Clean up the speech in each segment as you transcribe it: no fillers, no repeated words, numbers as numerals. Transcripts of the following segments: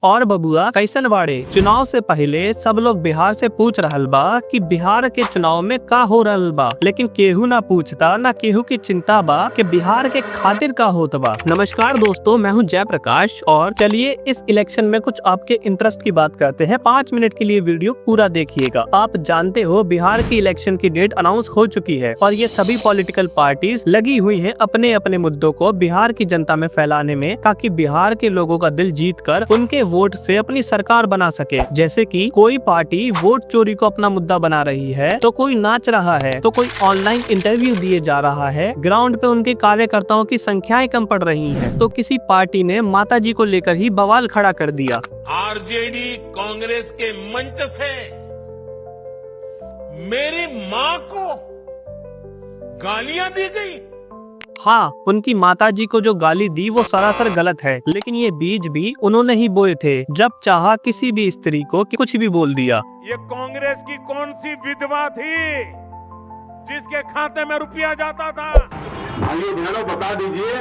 और बबुआ कैसन बाड़े। चुनाव से पहले सब लोग बिहार से पूछ रहल बा कि बिहार के चुनाव में का हो रहल बा, लेकिन केहू ना पूछता ना केहू की चिंता बा कि बिहार के खातिर का होत बा। नमस्कार दोस्तों, मैं हूं जयप्रकाश और चलिए इस इलेक्शन में कुछ आपके इंटरेस्ट की बात करते हैं। 5 मिनट के लिए वीडियो पूरा देखिएगा। आप जानते हो बिहार की इलेक्शन की डेट अनाउंस हो चुकी है और ये सभी पॉलिटिकल पार्टीज लगी हुई है अपने अपने मुद्दों को बिहार की जनता में फैलाने में, ताकि बिहार के लोगों का दिल जीत कर उनके वोट से अपनी सरकार बना सके। जैसे कि कोई पार्टी वोट चोरी को अपना मुद्दा बना रही है, तो कोई नाच रहा है, तो कोई ऑनलाइन इंटरव्यू दिए जा रहा है, ग्राउंड पे उनके कार्यकर्ताओं की संख्याएं कम पड़ रही हैं, तो किसी पार्टी ने माताजी को लेकर ही बवाल खड़ा कर दिया। आरजेडी कांग्रेस के मंच से मेरी मां को गालियां दी गई। हाँ, उनकी माताजी को जो गाली दी वो सरासर गलत है, लेकिन ये बीज भी उन्होंने ही बोए थे। जब चाहा किसी भी स्त्री को कुछ भी बोल दिया। ये कांग्रेस की कौन सी विधवा थी जिसके खाते में रुपया जाता था? भाइयों बहनों, बता दीजिए,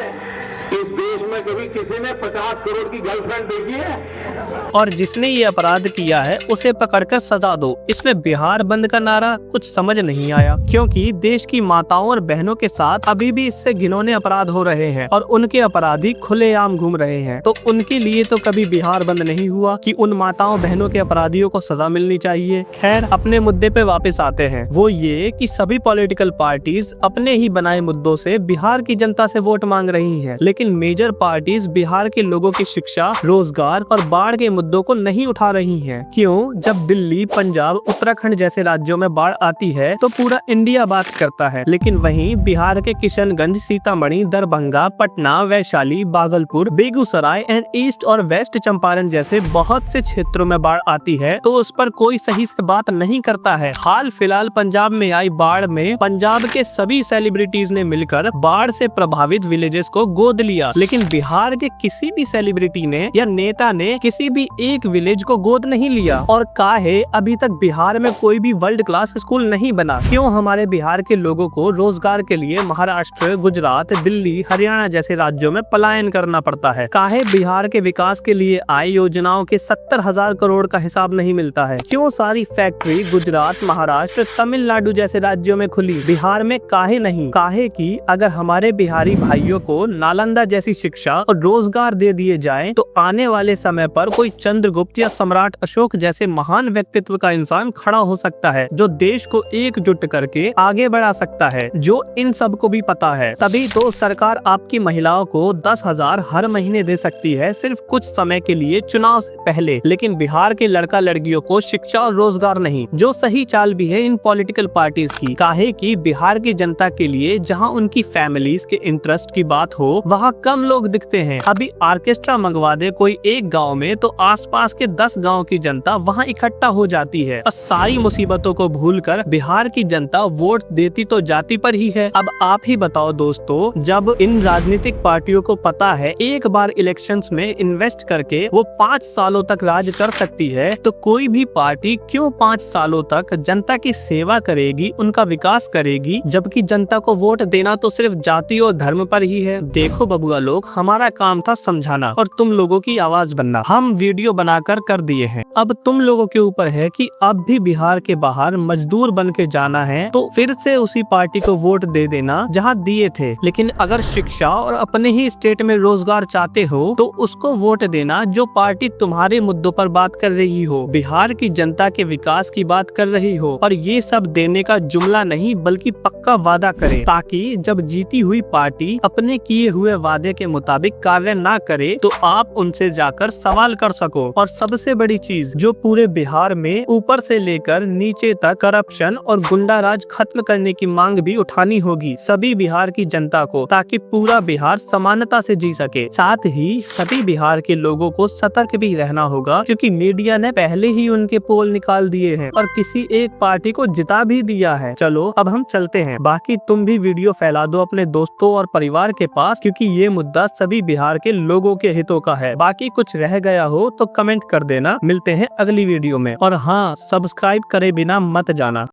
इस देश में कभी किसी ने 50 करोड़ की गर्लफ्रेंड देखी है? और जिसने ये अपराध किया है उसे पकड़कर सजा दो। इसमें बिहार बंद का नारा कुछ समझ नहीं आया, क्योंकि देश की माताओं और बहनों के साथ अभी भी इससे घिनौने अपराध हो रहे हैं और उनके अपराधी खुलेआम घूम रहे हैं। तो उनके लिए तो कभी बिहार बंद नहीं हुआ कि उन माताओं बहनों के अपराधियों को सजा मिलनी चाहिए। खैर, अपने मुद्दे पे वापस आते हैं। वो ये कि सभी पॉलिटिकल पार्टीज अपने ही बनाए मुद्दों से बिहार की जनता से वोट मांग रही है, लेकिन मेजर पार्टीज बिहार के लोगों की शिक्षा, रोजगार और बाढ़ के मुद्दों को नहीं उठा रही हैं। क्यों? जब दिल्ली, पंजाब, उत्तराखंड जैसे राज्यों में बाढ़ आती है तो पूरा इंडिया बात करता है, लेकिन वहीं बिहार के किशनगंज, सीतामढ़ी, दरभंगा, पटना, वैशाली, भागलपुर, बेगूसराय एंड ईस्ट और वेस्ट चंपारण जैसे बहुत से क्षेत्रों में बाढ़ आती है तो उस पर कोई सही से बात नहीं करता है। हाल फिलहाल पंजाब में आई बाढ़ में पंजाब के सभी सेलिब्रिटीज ने मिलकर बाढ़ से प्रभावित विलेजेस को गोद लिया, लेकिन बिहार के किसी भी सेलिब्रिटी ने या नेता ने किसी भी एक विलेज को गोद नहीं लिया। और काहे अभी तक बिहार में कोई भी वर्ल्ड क्लास स्कूल नहीं बना? क्यों हमारे बिहार के लोगों को रोजगार के लिए महाराष्ट्र, गुजरात, दिल्ली, हरियाणा जैसे राज्यों में पलायन करना पड़ता है? काहे बिहार के विकास के लिए आई योजनाओं के 70,000 करोड़ का हिसाब नहीं मिलता है? क्यों सारी फैक्ट्री गुजरात, महाराष्ट्र, तमिलनाडु जैसे राज्यों में खुली, बिहार में काहे नहीं? काहे कि अगर हमारे बिहारी भाइयों को नालंदा जैसी शिक्षा और रोजगार दे दिए जाए तो आने वाले समय पर कोई चंद्रगुप्त या सम्राट अशोक जैसे महान व्यक्तित्व का इंसान खड़ा हो सकता है, जो देश को एकजुट करके आगे बढ़ा सकता है, जो इन सब को भी पता है। तभी तो सरकार आपकी महिलाओं को 10,000 हर महीने दे सकती है, सिर्फ कुछ समय के लिए चुनाव से पहले। लेकिन बिहार के लड़का लड़कियों को शिक्षा और रोजगार नहीं, जो सही चाल भी है इन पॉलिटिकल पार्टीज की। काहे कि बिहार की जनता के लिए जहाँ उनकी फैमिलीज के इंटरेस्ट की बात हो वहाँ कम लोग दिखते हैं। अभी ऑर्केस्ट्रा मंगवा दे कोई एक गांव में तो आसपास के 10 गांव की जनता वहां इकट्ठा हो जाती है और सारी मुसीबतों को भूलकर बिहार की जनता वोट देती तो जाति पर ही है। अब आप ही बताओ दोस्तों, जब इन राजनीतिक पार्टियों को पता है एक बार इलेक्शंस में इन्वेस्ट करके वो 5 सालों तक राज कर सकती है, तो कोई भी पार्टी क्यों 5 सालों तक जनता की सेवा करेगी, उनका विकास करेगी, जबकि जनता को वोट देना तो सिर्फ जाति और धर्म पर ही है। देखो बबुआ लोग, हमारा काम था समझाना और तुम लोगों की आवाज बनना। हम वीडियो बनाकर कर दिए हैं। अब तुम लोगों के ऊपर है कि अब भी बिहार के बाहर मजदूर बन के जाना है तो फिर से उसी पार्टी को वोट दे देना जहां दिए थे। लेकिन अगर शिक्षा और अपने ही स्टेट में रोजगार चाहते हो तो उसको वोट देना जो पार्टी तुम्हारे मुद्दों पर बात कर रही हो, बिहार की जनता के विकास की बात कर रही हो। और ये सब देने का जुमला नहीं बल्कि पक्का वादा करे, ताकि जब जीती हुई पार्टी अपने किए हुए वादे के मुताबिक कार्य ना करे तो आप उनसे जाकर सवाल कर सको। और सबसे बड़ी चीज, जो पूरे बिहार में ऊपर से लेकर नीचे तक करप्शन और गुंडाराज खत्म करने की मांग भी उठानी होगी सभी बिहार की जनता को, ताकि पूरा बिहार समानता से जी सके। साथ ही सभी बिहार के लोगों को सतर्क भी रहना होगा, क्योंकि मीडिया ने पहले ही उनके पोल निकाल दिए हैं और किसी एक पार्टी को जिता भी दिया है। चलो अब हम चलते हैं, बाकी तुम भी वीडियो फैला दो अपने दोस्तों और परिवार के पास, क्योंकि ये मुद्दा सभी बिहार के लोगों के हितों का है। बाकी कुछ रह गया हो तो कमेंट कर देना। मिलते हैं अगली वीडियो में, और हाँ, सब्सक्राइब करे बिना मत जाना।